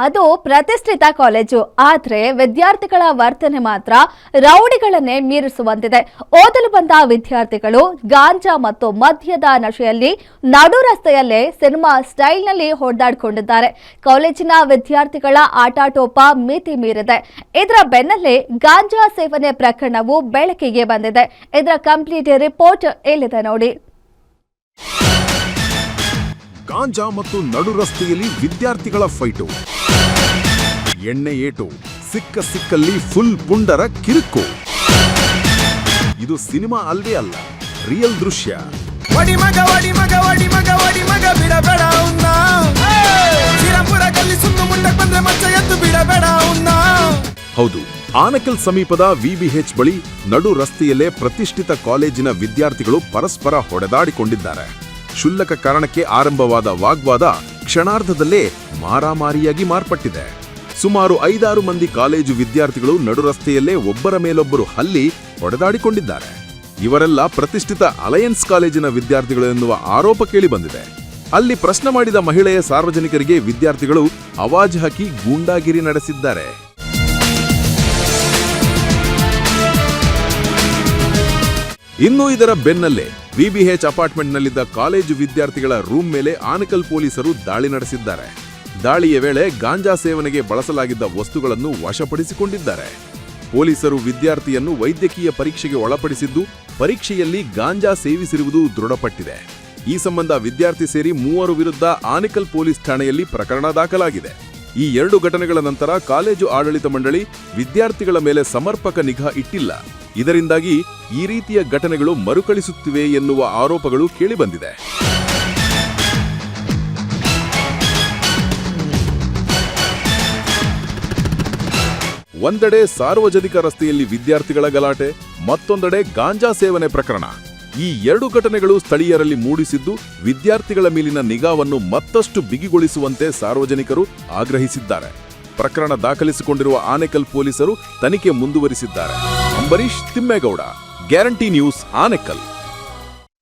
ಅದು ಪ್ರತಿಷ್ಠಿತ ಕಾಲೇಜು. ಆದ್ರೆ ವಿದ್ಯಾರ್ಥಿಗಳ ವರ್ತನೆ ಮಾತ್ರ ರೌಡಿಗಳನ್ನೇ ಮೀರಿಸುವಂತಿದೆ. ಓದಲು ಬಂದ ವಿದ್ಯಾರ್ಥಿಗಳು ಗಾಂಜಾ ಮತ್ತು ಮದ್ಯದ ನಶೆಯಲ್ಲಿ ನಡು ರಸ್ತೆಯಲ್ಲೇ ಸಿನಿಮಾ ಸ್ಟೈಲ್ನಲ್ಲಿ ಹೊಡೆದಾಡಿಕೊಂಡಿದ್ದಾರೆ. ಕಾಲೇಜಿನ ವಿದ್ಯಾರ್ಥಿಗಳ ಆಟಾಟೋಪ ಮಿತಿ ಮೀರಿದೆ. ಇದರ ಬೆನ್ನಲ್ಲೇ ಗಾಂಜಾ ಸೇವನೆ ಪ್ರಕರಣವು ಬೆಳಕಿಗೆ ಬಂದಿದೆ. ಇದರ ಕಂಪ್ಲೀಟ್ ರಿಪೋರ್ಟ್ ಇಲ್ಲಿದೆ ನೋಡಿ. ಗಾಂಜಾ ಮತ್ತು ನಡು ರಸ್ತೆಯಲ್ಲಿ ವಿದ್ಯಾರ್ಥಿಗಳ ಫೈಟು, ಎಣ್ಣೆ ಏಟು, ಸಿಕ್ಕಲ್ಲಿ ಫುಲ್ ಪುಂಡರ ಕಿರುಕು. ಇದು ಸಿನಿಮಾ ಅಲ್ವೇ ಅಲ್ಲ, ರಿಯಲ್ ದೃಶ್ಯ. ಹೌದು, ಆನಕಲ್ ಸಮೀಪದ ವಿಬಿಎಚ್ ಬಳಿ ನಡು ರಸ್ತೆಯಲ್ಲೇ ಪ್ರತಿಷ್ಠಿತ ಕಾಲೇಜಿನ ವಿದ್ಯಾರ್ಥಿಗಳು ಪರಸ್ಪರ ಹೊಡೆದಾಡಿಕೊಂಡಿದ್ದಾರೆ. ಕ್ಷುಲ್ಲಕ ಕಾರಣಕ್ಕೆ ಆರಂಭವಾದ ವಾಗ್ವಾದ ಕ್ಷಣಾರ್ಧದಲ್ಲೇ ಮಾರಾಮಾರಿಯಾಗಿ ಮಾರ್ಪಟ್ಟಿದೆ. ಸುಮಾರು 5-6 ಮಂದಿ ಕಾಲೇಜು ವಿದ್ಯಾರ್ಥಿಗಳು ನಡು ರಸ್ತೆಯಲ್ಲೇ ಒಬ್ಬರ ಮೇಲೊಬ್ಬರು ಹಲ್ಲಿ ಹೊಡೆದಾಡಿಕೊಂಡಿದ್ದಾರೆ. ಇವರೆಲ್ಲ ಪ್ರತಿಷ್ಠಿತ ಅಲಯನ್ಸ್ ಕಾಲೇಜಿನ ವಿದ್ಯಾರ್ಥಿಗಳು ಎನ್ನುವ ಆರೋಪ ಕೇಳಿಬಂದಿದೆ. ಅಲ್ಲಿ ಪ್ರಶ್ನೆ ಮಾಡಿದ ಮಹಿಳೆಯ ಸಾರ್ವಜನಿಕರಿಗೆ ವಿದ್ಯಾರ್ಥಿಗಳು ಅವಾಜ್ ಹಾಕಿ ಗೂಂಡಾಗಿರಿ ನಡೆಸಿದ್ದಾರೆ. ಇನ್ನು ಇದರ ಬೆನ್ನಲ್ಲೇ ವಿಬಿಎಚ್ ಅಪಾರ್ಟ್ಮೆಂಟ್ನಲ್ಲಿದ್ದ ಕಾಲೇಜು ವಿದ್ಯಾರ್ಥಿಗಳ ರೂಮ್ ಮೇಲೆ ಆನಕಲ್ ಪೊಲೀಸರು ದಾಳಿ ನಡೆಸಿದ್ದಾರೆ. ದಾಳಿಯ ವೇಳೆ ಗಾಂಜಾ ಸೇವನೆಗೆ ಬಳಸಲಾಗಿದ್ದ ವಸ್ತುಗಳನ್ನು ವಶಪಡಿಸಿಕೊಂಡಿದ್ದಾರೆ. ಪೊಲೀಸರು ವಿದ್ಯಾರ್ಥಿಯನ್ನು ವೈದ್ಯಕೀಯ ಪರೀಕ್ಷೆಗೆ ಒಳಪಡಿಸಿದ್ದು, ಪರೀಕ್ಷೆಯಲ್ಲಿ ಗಾಂಜಾ ಸೇವಿಸಿರುವುದು ದೃಢಪಟ್ಟಿದೆ. ಈ ಸಂಬಂಧ ವಿದ್ಯಾರ್ಥಿ ಸೇರಿ 3 ವಿರುದ್ಧ ಆನಕಲ್ ಪೊಲೀಸ್ ಠಾಣೆಯಲ್ಲಿ ಪ್ರಕರಣ ದಾಖಲಾಗಿದೆ. ಈ 2 ಘಟನೆಗಳ ನಂತರ ಕಾಲೇಜು ಆಡಳಿತ ಮಂಡಳಿ ವಿದ್ಯಾರ್ಥಿಗಳ ಮೇಲೆ ಸಮರ್ಪಕ ನಿಗಾ ಇಟ್ಟಿಲ್ಲ. ಇದರಿಂದಾಗಿ ಈ ರೀತಿಯ ಘಟನೆಗಳು ಮರುಕಳಿಸುತ್ತಿವೆ ಎನ್ನುವ ಆರೋಪಗಳು ಕೇಳಿಬಂದಿದೆ. ಒಂದೆಡೆ ಸಾರ್ವಜನಿಕ ರಸ್ತೆಯಲ್ಲಿ ವಿದ್ಯಾರ್ಥಿಗಳ ಗಲಾಟೆ, ಮತ್ತೊಂದೆಡೆ ಗಾಂಜಾ ಸೇವನೆ ಪ್ರಕರಣ. ಈ 2 ಘಟನೆಗಳು ಸ್ಥಳೀಯರಲ್ಲಿ ಮೂಡಿಸಿದ್ದು ವಿದ್ಯಾರ್ಥಿಗಳ ಮೇಲಿನ ನಿಗಾವನ್ನು ಮತ್ತಷ್ಟು ಬಿಗಿಗೊಳಿಸುವಂತೆ ಸಾರ್ವಜನಿಕರು ಆಗ್ರಹಿಸಿದ್ದಾರೆ. ಪ್ರಕರಣ ದಾಖಲಿಸಿಕೊಂಡಿರುವ ಆನೇಕಲ್ ಪೊಲೀಸರು ತನಿಖೆ ಮುಂದುವರಿಸಿದ್ದಾರೆ. Ambareesh Thimmegowda, guarantee news, Anekal.